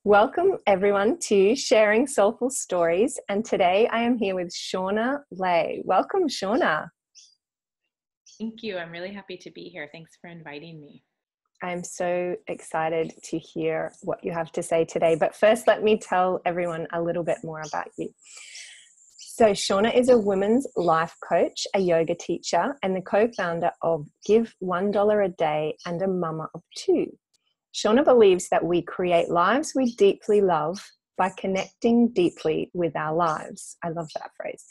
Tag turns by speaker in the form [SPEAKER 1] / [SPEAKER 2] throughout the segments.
[SPEAKER 1] Welcome everyone to Sharing Soulful Stories, and today I am here with Shauna Lay. Welcome, Shauna.
[SPEAKER 2] Thank you. I'm really happy to be here. Thanks for inviting me.
[SPEAKER 1] I'm so excited to hear what you have to say today, but first let me tell everyone a little bit more about you. So Shauna is a women's life coach, a yoga teacher, and the co-founder of Give $1 a Day and a mama of two. Shauna believes that we create lives we deeply love by connecting deeply with our lives. I love that phrase.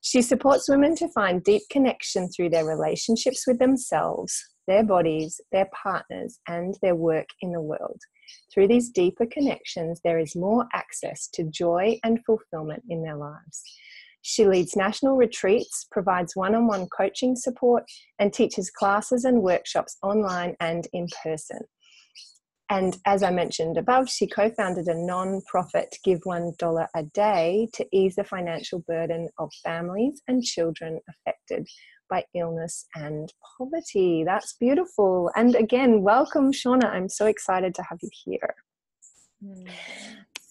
[SPEAKER 1] She supports women to find deep connection through their relationships with themselves, their bodies, their partners, and their work in the world. Through these deeper connections, there is more access to joy and fulfillment in their lives. She leads national retreats, provides one-on-one coaching support, and teaches classes and workshops online and in person. And as I mentioned above, she co-founded a non-profit Give $1 a Day to ease the financial burden of families and children affected by illness and poverty. That's beautiful. And again, welcome, Shauna. I'm so excited to have you here.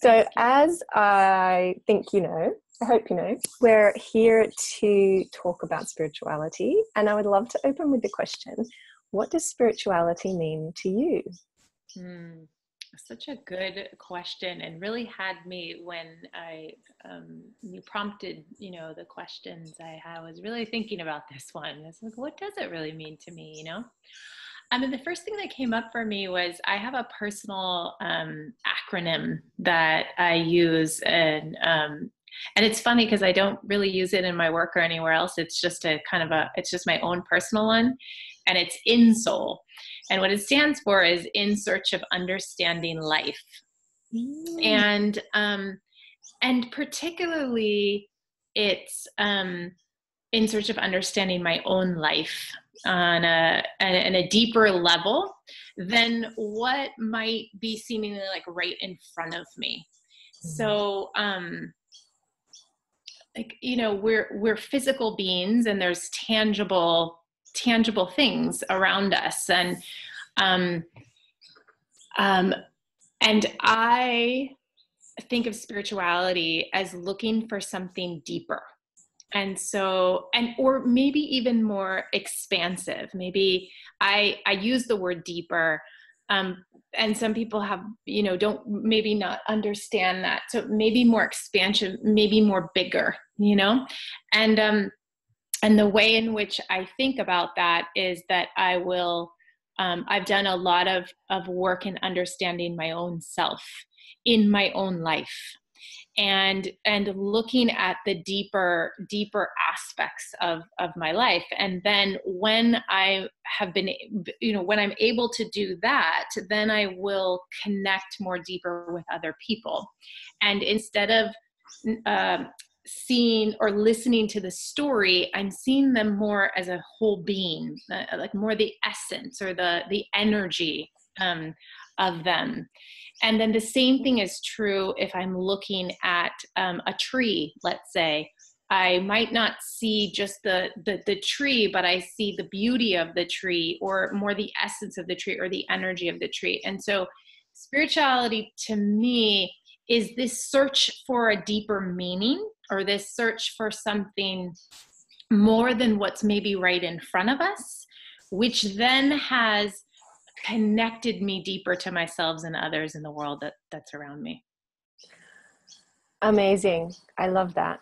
[SPEAKER 1] So as I think you know, I hope you know, we're here to talk about spirituality. And I would love to open with the question, what does spirituality mean to you?
[SPEAKER 2] Such a good question, and really had me when you prompted, the questions. I was really thinking about this one. It's like, what does it really mean to me? The first thing that came up for me was I have a personal acronym that I use, and it's funny because I don't really use it in my work or anywhere else. It's just it's just my own personal one, and it's INSOUL. And what it stands for is In Search of Understanding Life. And particularly it's in search of understanding my own life on a deeper level than what might be seemingly like right in front of me. So, we're physical beings, and there's tangible things around us, and I think of spirituality as looking for something deeper, or maybe even more expansive. Maybe I use the word deeper, and some people have don't maybe not understand that, so maybe more expansion, maybe more bigger, and the way in which I think about that is that I've done a lot of work in understanding my own self in my own life, and looking at the deeper aspects of my life. And then when I have been, when I'm able to do that, then I will connect more deeper with other people. And instead of seeing or listening to the story, I'm seeing them more as a whole being, like more the essence or the energy of them. And then the same thing is true if I'm looking at a tree, let's say. I might not see just the tree, but I see the beauty of the tree, or more the essence of the tree, or the energy of the tree. And so spirituality to me is this search for a deeper meaning, or this search for something more than what's maybe right in front of us, which then has connected me deeper to myself and others in the world that's around me.
[SPEAKER 1] Amazing. I love that.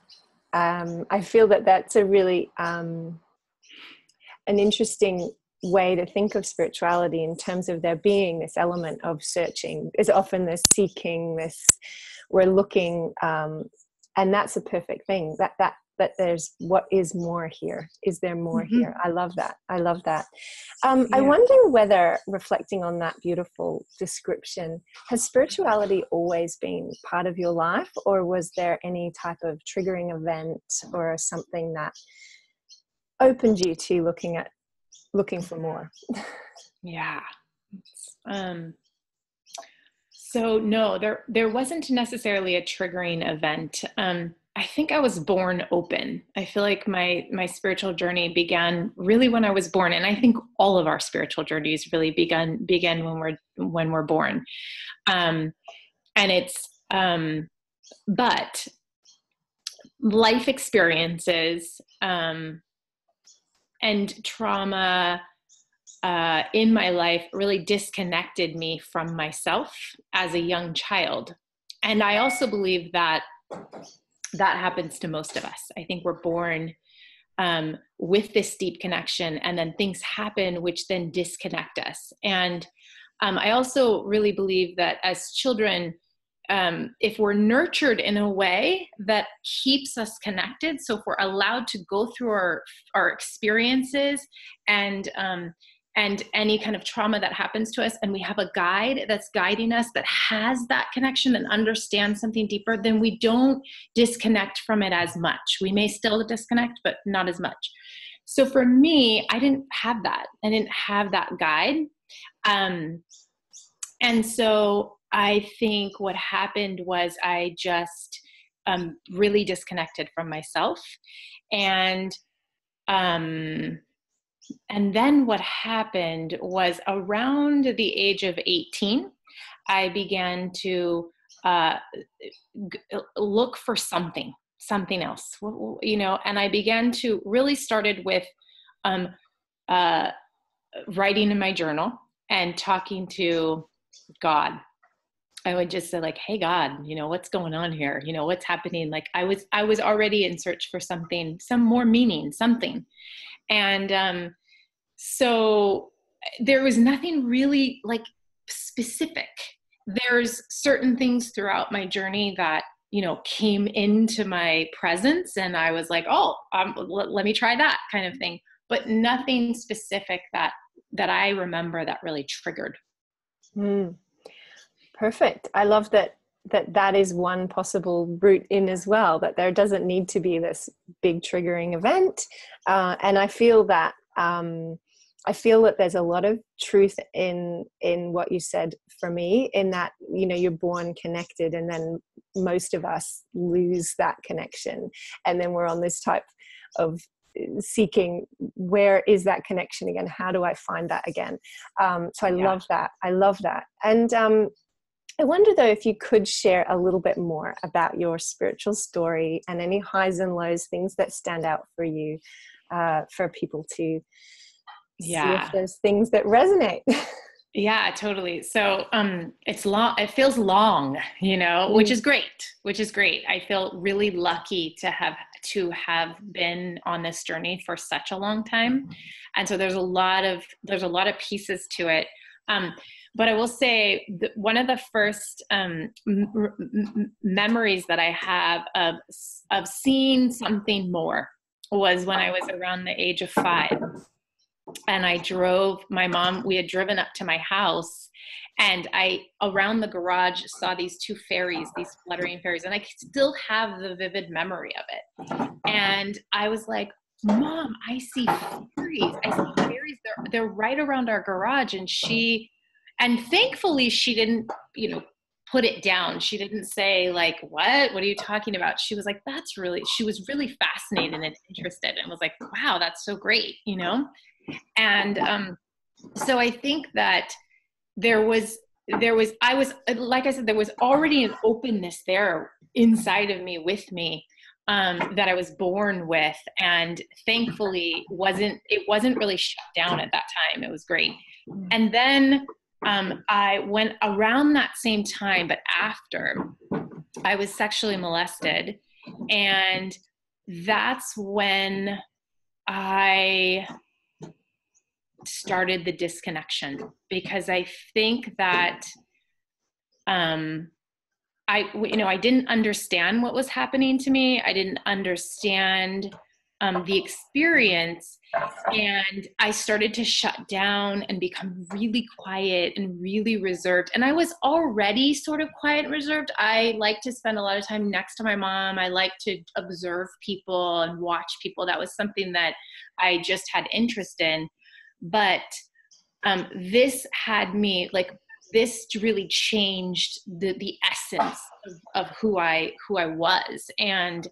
[SPEAKER 1] I feel that that's a really an interesting way to think of spirituality, in terms of there being this element of searching. Is often this seeking, this we're looking, and that's a perfect thing. That there's what is more here. Is there more here? I love that. I wonder whether, reflecting on that beautiful description, has spirituality always been part of your life, or was there any type of triggering event or something that opened you to looking for more?
[SPEAKER 2] Yeah. So no, there wasn't necessarily a triggering event. I think I was born open. I feel like my spiritual journey began really when I was born, and I think all of our spiritual journeys really begin when we're born. And it's, but life experiences, and trauma, in my life really disconnected me from myself as a young child. And I also believe that that happens to most of us. I think we're born with this deep connection, and then things happen which then disconnect us. And I also really believe that as children, if we're nurtured in a way that keeps us connected, so if we're allowed to go through our experiences and any kind of trauma that happens to us, and we have a guide that's guiding us that has that connection and understands something deeper, then we don't disconnect from it as much. We may still disconnect, but not as much. So for me, I didn't have that. I didn't have that guide. And so I think what happened was I just really disconnected from myself. And then what happened was around the age of 18, I began to look for something else, you know, and I began to really started with writing in my journal and talking to God. I would just say like, hey, God, you know, what's going on here? You know, what's happening? Like I was already in search for something, some more meaning, something. And so there was nothing really like specific. There's certain things throughout my journey that, you know, came into my presence, and I was like, oh, let me try that kind of thing, but nothing specific that I remember that really triggered.
[SPEAKER 1] Perfect. I love that is one possible route in as well, that there doesn't need to be this big triggering event. And I feel that there's a lot of truth in what you said for me, in that, you know, you're born connected, and then most of us lose that connection. And then we're on this type of seeking, where is that connection again? How do I find that again? So I love that. I love that. And I wonder though, if you could share a little bit more about your spiritual story and any highs and lows, things that stand out for you, for people to see if there's things that resonate.
[SPEAKER 2] Yeah, totally. So it's long, it feels long, you know, which is great. I feel really lucky to have been on this journey for such a long time. And so there's a lot of pieces to it. But I will say one of the first memories that I have of seeing something more was when I was around the age of 5. And we had driven up to my house, and I, around the garage, saw these 2 fairies, these fluttering fairies. And I still have the vivid memory of it. And I was like, Mom, I see fairies. They're right around our garage. And thankfully she didn't, you know, put it down. She didn't say like, what are you talking about? She was like, she was really fascinated and interested, and was like, wow, that's so great, you know? And so I think that there was, like I said, there was already an openness there inside of me, with me, that I was born with, and thankfully it wasn't really shut down at that time. It was great. And then I went around that same time, but after, I was sexually molested, and that's when I started the disconnection, because I think that I didn't understand what was happening to me. I didn't understand the experience, and I started to shut down and become really quiet and really reserved. And I was already sort of quiet and reserved. I like to spend a lot of time next to my mom. I like to observe people and watch people. That was something that I just had interest in. But this had me like, this really changed the essence of who I was. And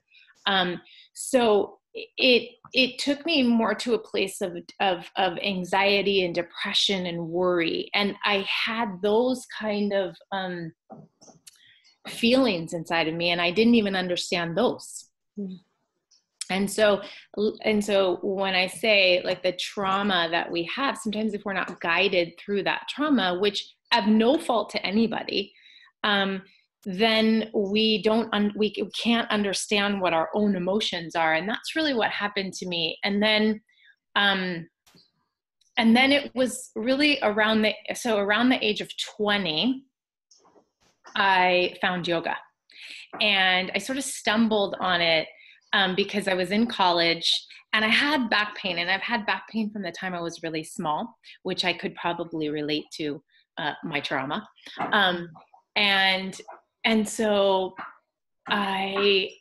[SPEAKER 2] so it took me more to a place of anxiety and depression and worry. And I had those kind of feelings inside of me, and I didn't even understand those.
[SPEAKER 1] Mm.
[SPEAKER 2] And so when I say like the trauma that we have, sometimes if we're not guided through that trauma, which of no fault to anybody, then we can't understand what our own emotions are. And that's really what happened to me. And then it was really around the age of 20, I found yoga, and I sort of stumbled on it because I was in college and I had back pain, and I've had back pain from the time I was really small, which I could probably relate to my trauma. And so I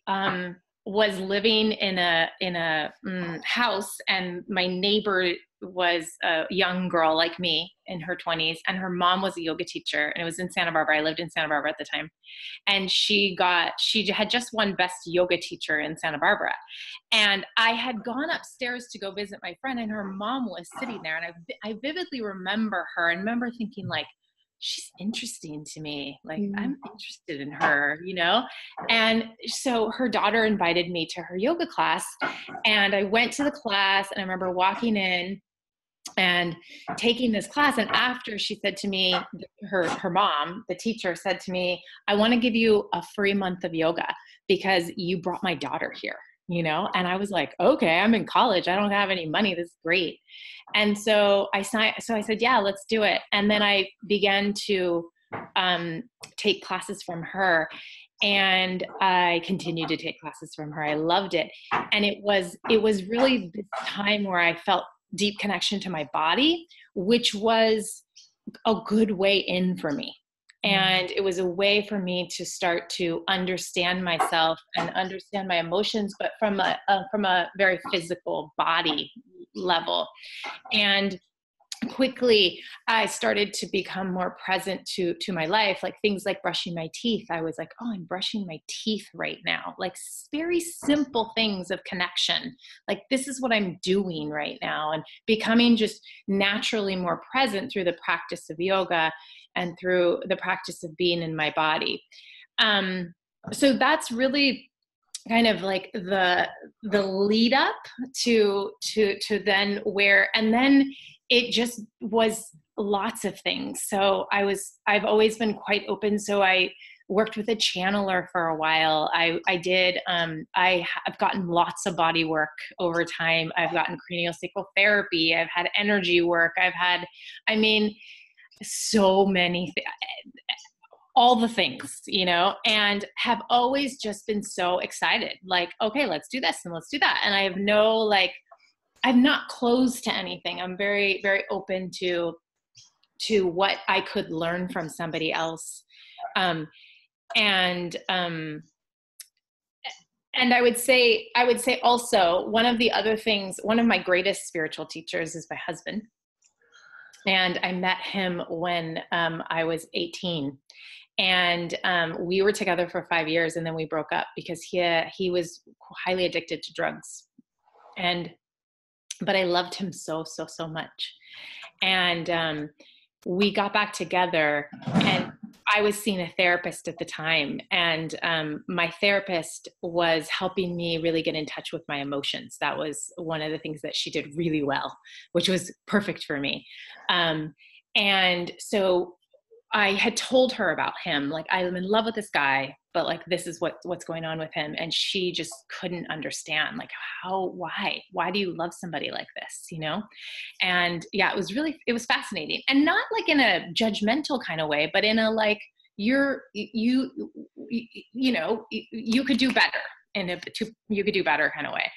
[SPEAKER 2] was living in a house, and my neighbor was a young girl like me in her 20s, and her mom was a yoga teacher, and it was in Santa Barbara. I lived in Santa Barbara at the time. And she had just won best yoga teacher in Santa Barbara. And I had gone upstairs to go visit my friend, and her mom was sitting there. And I vividly remember her, and remember thinking like, she's interesting to me. Like, I'm interested in her, you know? And so her daughter invited me to her yoga class, and I went to the class, and I remember walking in and taking this class. And after, she said to me, her mom, the teacher, said to me, I want to give you a free month of yoga because you brought my daughter here, you know? And I was like, okay, I'm in college. I don't have any money. This is great. And so I said, yeah, let's do it. And then I began to take classes from her, and I continued to take classes from her. I loved it. And it was really this time where I felt deep connection to my body, which was a good way in for me. And it was a way for me to start to understand myself and understand my emotions, but from a very physical body level. And quickly I started to become more present to my life, like things like brushing my teeth. I was like, oh, I'm brushing my teeth right now. Like very simple things of connection. Like, this is what I'm doing right now, and becoming just naturally more present through the practice of yoga and through the practice of being in my body. So that's really kind of like the lead up to then where, and then it just was lots of things. So I've always been quite open. So I worked with a channeler for a while. I've gotten lots of body work over time. I've gotten craniosacral therapy. I've had energy work. So many all the things, you know, and have always just been so excited. Like, okay, let's do this and let's do that. And I have I'm not closed to anything. I'm very, very open to what I could learn from somebody else. And I would say also, one of my greatest spiritual teachers is my husband. And I met him when I was 18. And we were together for 5 years, and then we broke up because he was highly addicted to drugs. But I loved him so, so, so much. And we got back together, and I was seeing a therapist at the time. And my therapist was helping me really get in touch with my emotions. That was one of the things that she did really well, which was perfect for me. And so I had told her about him, like, I'm in love with this guy, but like, this is what's going on with him. And she just couldn't understand, like, why do you love somebody like this, you know? And yeah, it was fascinating, and not like in a judgmental kind of way, but in a, like, you know, you could do better, and you could do better kind of way.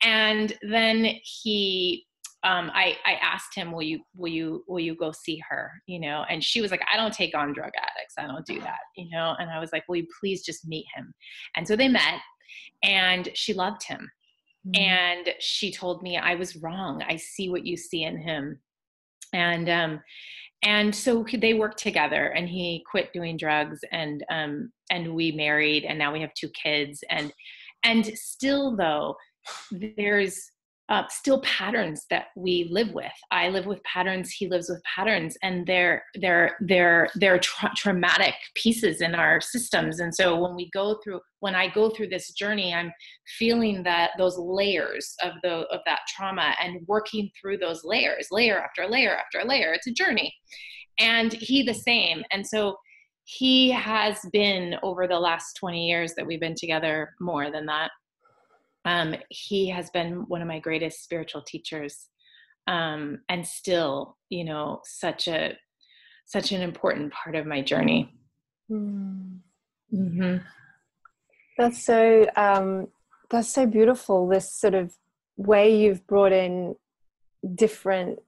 [SPEAKER 2] And then I asked him, will you go see her? You know? And she was like, I don't take on drug addicts. I don't do that, you know? And I was like, will you please just meet him? And so they met, and she loved him. Mm-hmm. And she told me I was wrong. I see what you see in him. And so they worked together, and he quit doing drugs, and we married, and now we have 2 kids. And still though, there's still patterns that we live with. I live with patterns. He lives with patterns, and they're traumatic pieces in our systems. And so when I go through this journey, I'm feeling that those layers of that trauma and working through those layers, layer after layer after layer. It's a journey, and he the same. And so he has been, over the last 20 years that we've been together, more than that. He has been one of my greatest spiritual teachers, and still, such an important part of my journey.
[SPEAKER 1] Mm.
[SPEAKER 2] Mm-hmm.
[SPEAKER 1] That's so beautiful. This sort of way you've brought in different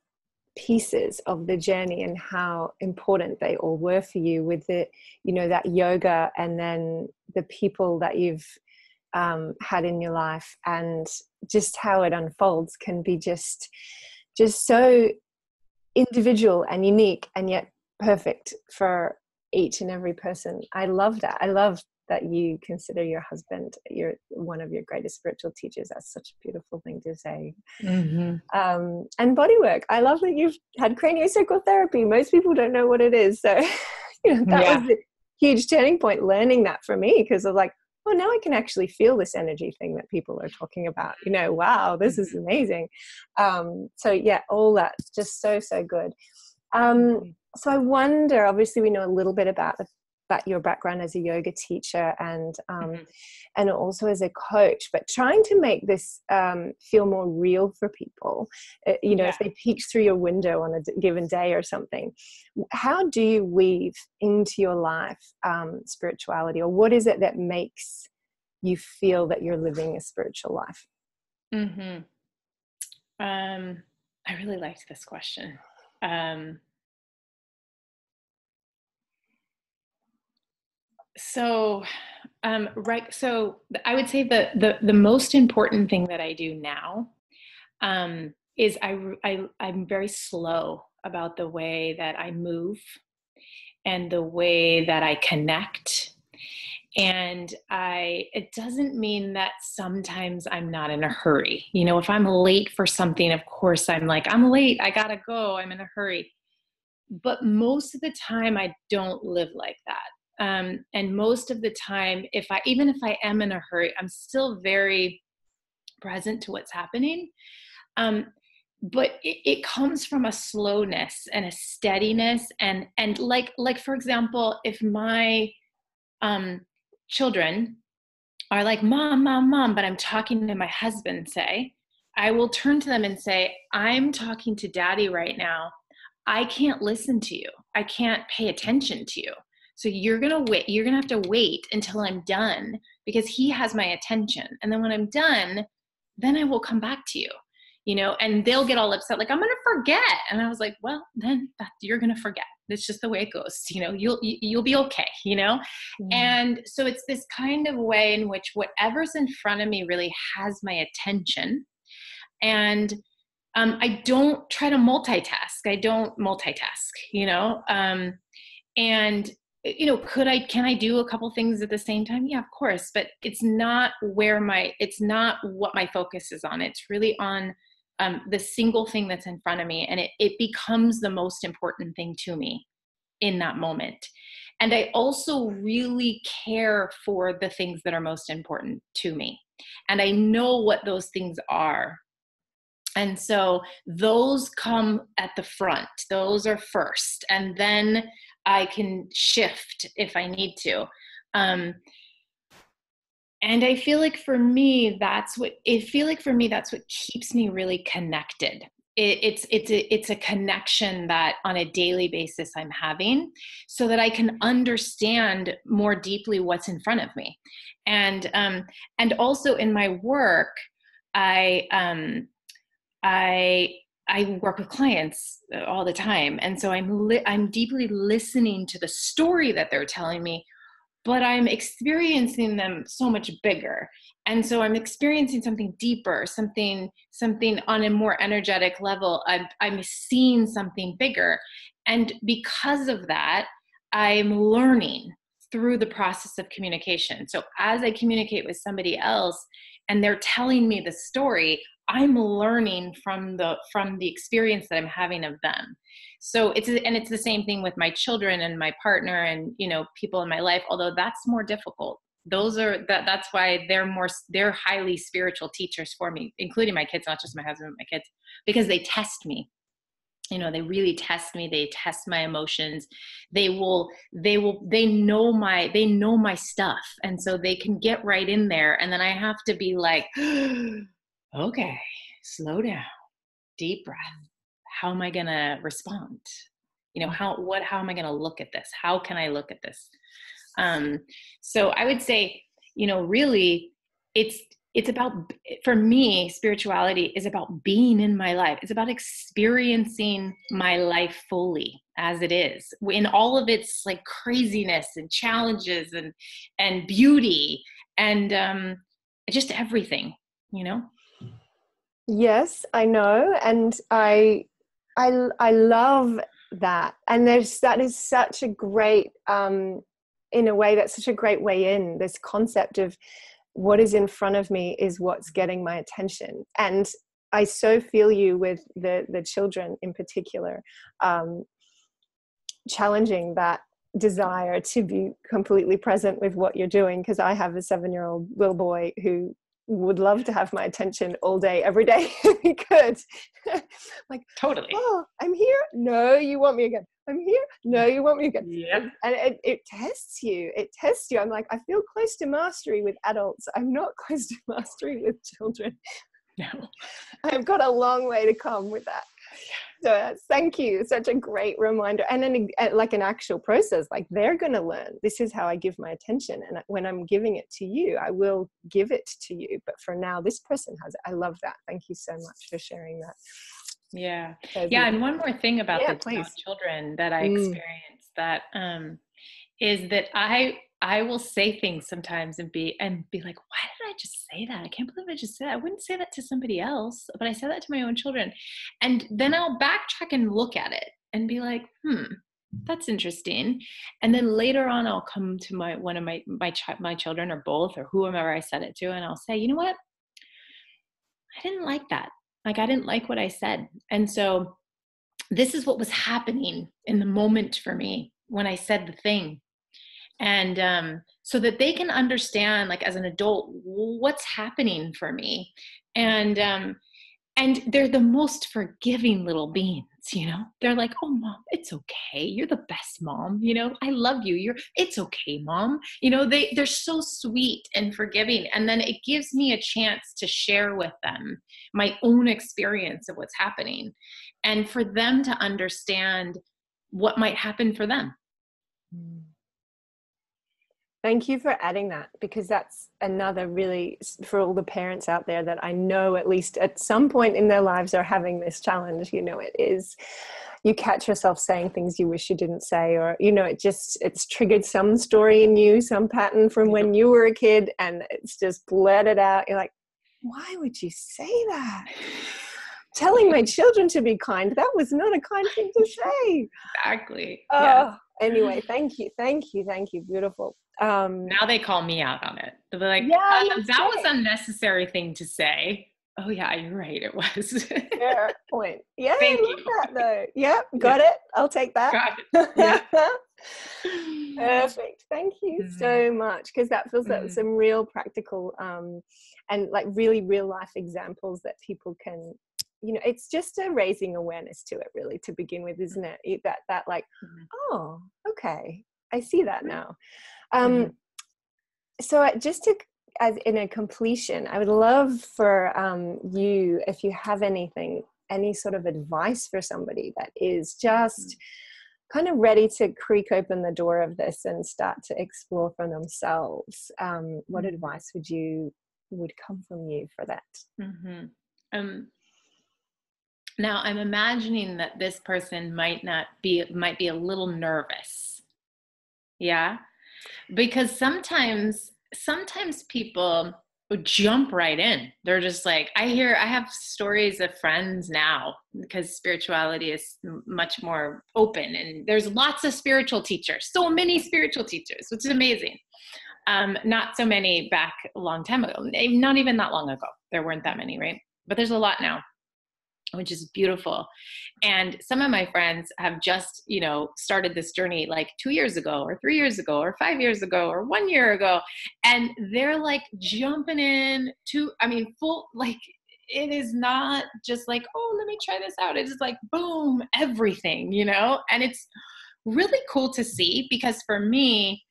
[SPEAKER 1] pieces of the journey and how important they all were for you, with the, that yoga, and then the people that you've had in your life, and just how it unfolds can be just so individual and unique, and yet perfect for each and every person. I love that. I love that you consider your husband one of your greatest spiritual teachers. That's such a beautiful thing to say.
[SPEAKER 2] Mm-hmm.
[SPEAKER 1] And body work. I love that you've had craniosacral therapy. Most people don't know what it is. So that was a huge turning point, learning that for me, because I was like, oh, now I can actually feel this energy thing that people are talking about. Wow, this is amazing. So yeah, all that, just so good. So I wonder, obviously we know a little bit about your background as a yoga teacher and also as a coach, but trying to make this feel more real for people, if they peek through your window on a given day or something, how do you weave into your life spirituality, or what is it that makes you feel that you're living a spiritual life?
[SPEAKER 2] Mm-hmm. I really liked this question. So I would say the most important thing that I do now is I'm very slow about the way that I move and the way that I connect. And it doesn't mean that sometimes I'm not in a hurry. If I'm late for something, of course I'm like, I'm late, I gotta go, I'm in a hurry. But most of the time I don't live like that. And most of the time, even if I am in a hurry, I'm still very present to what's happening. But it comes from a slowness and a steadiness, and like for example, if my children are like, mom, mom, mom, but I'm talking to my husband, say, I will turn to them and say, I'm talking to daddy right now. I can't listen to you. I can't pay attention to you. So you're going to wait. You're going to have to wait until I'm done, because he has my attention. And then when I'm done, then I will come back to you, and they'll get all upset. Like, I'm going to forget. And I was like, well, then you're going to forget. It's just the way it goes. You'll be okay, And so it's this kind of way in which whatever's in front of me really has my attention. And I don't try to multitask. And can I do a couple things at the same time? Yeah, of course. But it's not what my focus is on. It's really on the single thing that's in front of me. And it becomes the most important thing to me in that moment. And I also really care for the things that are most important to me. And I know what those things are. And so those come at the front. Those are first. And then I can shift if I need to. And I feel like for me, that's what keeps me really connected. It's a connection that on a daily basis I'm having, so that I can understand more deeply what's in front of me. And also in my work, I work with clients all the time. And so I'm deeply listening to the story that they're telling me, but I'm experiencing them so much bigger. And so I'm experiencing something deeper, something on a more energetic level. I'm seeing something bigger. And because of that, I'm learning through the process of communication. So as I communicate with somebody else and they're telling me the story, I'm learning from the experience that I'm having of them. So it's the same thing with my children and my partner and, you know, people in my life, although that's more difficult. That's why they're highly spiritual teachers for me, including my kids, not just my husband, but my kids, because they test me. You know, they really test me. They test my emotions. They know my stuff. And so they can get right in there. And then I have to be like, okay, slow down, deep breath. How am I going to respond? You know, how am I going to look at this? How can I look at this? So I would say, you know, really it's about, for me, spirituality is about being in my life. It's about experiencing my life fully as it is, in all of its like craziness and challenges and beauty and just everything, you know?
[SPEAKER 1] Yes, I know. And I love that. And that is such a great, in a way, that's such a great way in, this concept of what is in front of me is what's getting my attention. And I so feel you with the children in particular, challenging that desire to be completely present with what you're doing. Because I have a 7-year-old little boy who would love to have my attention all day, every day if he could. Like,
[SPEAKER 2] totally.
[SPEAKER 1] Oh, I'm here. No, you want me again. I'm here. No, you want me again.
[SPEAKER 2] Yep.
[SPEAKER 1] And it tests you. It tests you. I'm like, I feel close to mastery with adults. I'm not close to mastery with children.
[SPEAKER 2] No.
[SPEAKER 1] I've got a long way to come with that. So thank you. Such a great reminder. And then like an actual process, like they're going to learn. This is how I give my attention. And when I'm giving it to you, I will give it to you. But for now, this person has it. I love that. Thank you so much for sharing that.
[SPEAKER 2] Yeah.
[SPEAKER 1] So
[SPEAKER 2] Yeah. And one more thing about
[SPEAKER 1] Yeah,
[SPEAKER 2] the
[SPEAKER 1] please.
[SPEAKER 2] children that I experienced that is that I will say things sometimes and be like, why did I just say that? I can't believe I just said that. I wouldn't say that to somebody else, but I said that to my own children. And then I'll backtrack and look at it and be like, that's interesting. And then later on, I'll come to one of my children or both or whoever I said it to, and I'll say, you know what? I didn't like that. Like, I didn't like what I said. And so this is what was happening in the moment for me when I said the thing. And so that they can understand, like as an adult, what's happening for me. And they're the most forgiving little beings, you know. They're like, oh, Mom, it's okay. You're the best mom. You know, I love you. It's okay, Mom. You know, they're so sweet and forgiving. And then it gives me a chance to share with them my own experience of what's happening and for them to understand what might happen for them.
[SPEAKER 1] Thank you for adding that, because that's another really, for all the parents out there that I know at least at some point in their lives are having this challenge, you know, it is, you catch yourself saying things you wish you didn't say, or, you know, it's triggered some story in you, some pattern from when you were a kid, and it's just blurted out. You're like, why would you say that? Telling my children to be kind, that was not a kind thing to say.
[SPEAKER 2] Exactly.
[SPEAKER 1] Oh,
[SPEAKER 2] yes.
[SPEAKER 1] Anyway, thank you. Beautiful.
[SPEAKER 2] Now they call me out on it. They'll be like,
[SPEAKER 1] yeah,
[SPEAKER 2] that was an unnecessary thing to say. Oh yeah, you're right. It was.
[SPEAKER 1] Fair point. Yeah,
[SPEAKER 2] Thank
[SPEAKER 1] I love
[SPEAKER 2] you.
[SPEAKER 1] that though. Yep, got it. I'll take that.
[SPEAKER 2] Got it. Yeah.
[SPEAKER 1] Perfect. Thank you so much, because that feels like some real practical and like really real life examples that people can, you know, it's just a raising awareness to it really to begin with, isn't it? That like, oh, okay, I see that now. So just to, as in a completion, I would love for you, if you have anything, any sort of advice for somebody that is just kind of ready to creak open the door of this and start to explore for themselves. What advice would come from you for that?
[SPEAKER 2] Now I'm imagining that this person might be a little nervous. Yeah. Because sometimes people would jump right in. They're just like, I have stories of friends now, because spirituality is much more open and there's lots of spiritual teachers, so many spiritual teachers, which is amazing. Not so many back a long time ago, not even that long ago. There weren't that many, right? but there's a lot now, which is beautiful. And some of my friends have just, started this journey like 2 years ago or 3 years ago or 5 years ago or 1 year ago. And they're like jumping in to, full, like, it is not just like, oh, let me try this out. It's just like, boom, everything, and it's really cool to see, because for me,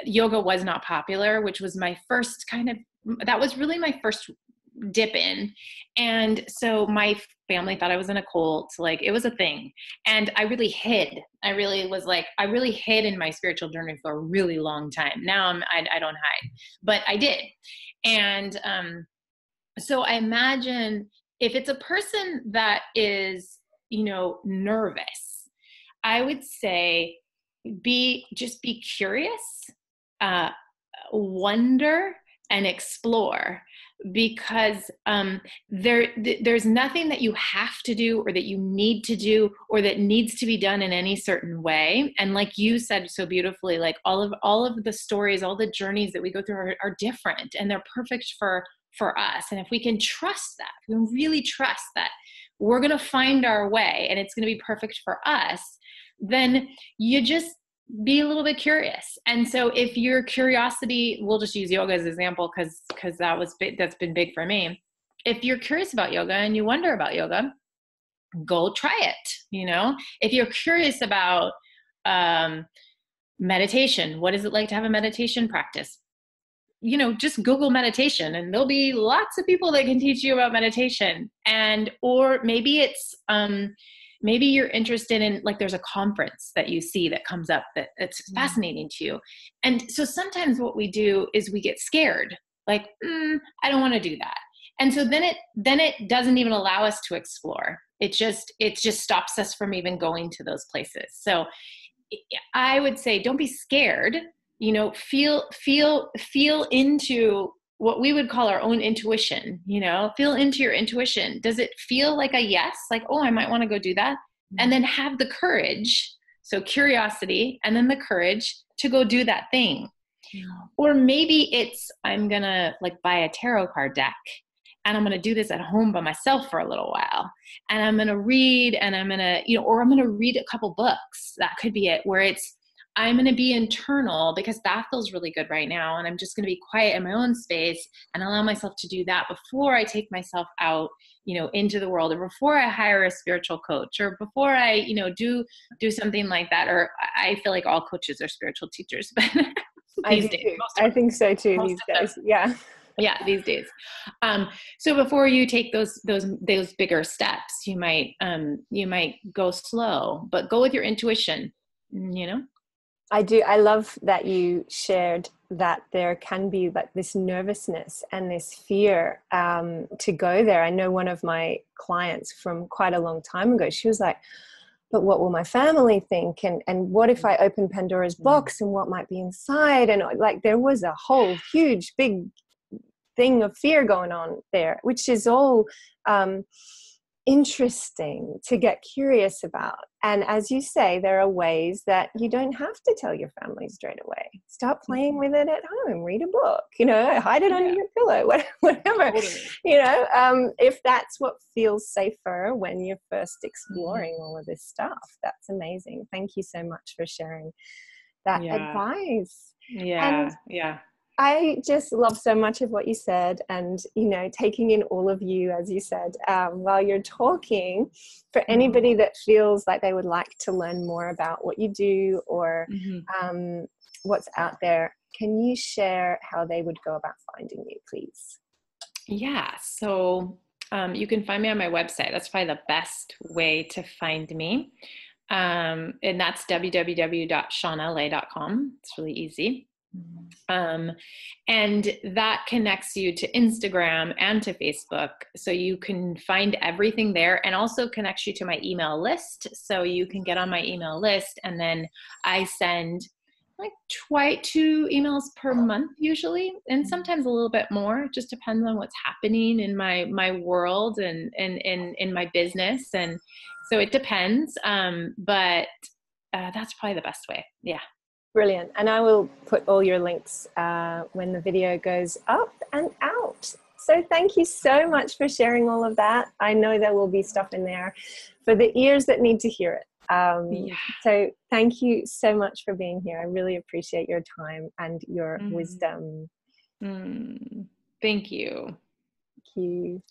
[SPEAKER 2] yoga was not popular, which was my first that was really my first dip in. And so my family thought I was in a cult. Like, it was a thing. And I really hid. I really hid in my spiritual journey for a really long time. Now I don't hide, but I did. And so I imagine if it's a person that is, nervous, I would say just be curious, wonder, and explore, because there's nothing that you have to do or that you need to do or that needs to be done in any certain way. And like you said so beautifully, like all of the stories, all the journeys that we go through are different, and they're perfect for us. And if we can trust that, if we can really trust that we're going to find our way and it's going to be perfect for us, then you just be a little bit curious. And so if your curiosity, we'll just use yoga as an example, because that's been big for me. If you're curious about yoga and you wonder about yoga, go try it. If you're curious about meditation, what is it like to have a meditation practice? Just Google meditation, and there'll be lots of people that can teach you about meditation. Or maybe it's maybe you're interested in, like, there's a conference that you see that comes up that's fascinating to you. And so sometimes what we do is we get scared, like, I don't want to do that. And so then it doesn't even allow us to explore. It just stops us from even going to those places. So I would say, don't be scared, feel into what we would call our own intuition, feel into your intuition. Does it feel like a yes? Like, oh, I might want to go do that. And then have the courage. So curiosity, and then the courage to go do that thing. Or maybe it's, I'm going to buy a tarot card deck, and I'm going to do this at home by myself for a little while. And I'm going to read, and I'm going to, or I'm going to read a couple books. That could be it, where I'm going to be internal, because that feels really good right now. And I'm just going to be quiet in my own space and allow myself to do that before I take myself out, into the world, or before I hire a spiritual coach, or before I, do something like that. Or I feel like all coaches are spiritual teachers, but these days,
[SPEAKER 1] I think so too these days. Yeah.
[SPEAKER 2] Yeah, these days. So before you take those bigger steps, you might go slow, but go with your intuition,
[SPEAKER 1] I do. I love that you shared that there can be like this nervousness and this fear to go there. I know one of my clients from quite a long time ago, she was like, but what will my family think? And what if I open Pandora's box, and what might be inside? And like, there was a whole huge, big thing of fear going on there, which is all interesting to get curious about. And as you say, there are ways that you don't have to tell your family straight away. Start playing with it at home, read a book, hide it under your pillow, whatever,
[SPEAKER 2] Totally.
[SPEAKER 1] If that's what feels safer when you're first exploring all of this stuff. That's amazing. Thank you so much for sharing that advice.
[SPEAKER 2] Yeah.
[SPEAKER 1] I just love so much of what you said, and, taking in all of you, as you said, while you're talking. For anybody that feels like they would like to learn more about what you do, or what's out there, can you share how they would go about finding you, please?
[SPEAKER 2] Yeah. So you can find me on my website. That's probably the best way to find me. And that's www.shaunalay.com. It's really easy. And that connects you to Instagram and to Facebook. So you can find everything there, and also connects you to my email list. So you can get on my email list, and then I send like 2 emails per month usually, and sometimes a little bit more. It just depends on what's happening in my world and in my business. And so it depends. But that's probably the best way. Yeah.
[SPEAKER 1] Brilliant. And I will put all your links when the video goes up and out. So thank you so much for sharing all of that. I know there will be stuff in there for the ears that need to hear it.
[SPEAKER 2] Yeah.
[SPEAKER 1] So thank you so much for being here. I really appreciate your time and your wisdom.
[SPEAKER 2] Thank you.
[SPEAKER 1] Thank you.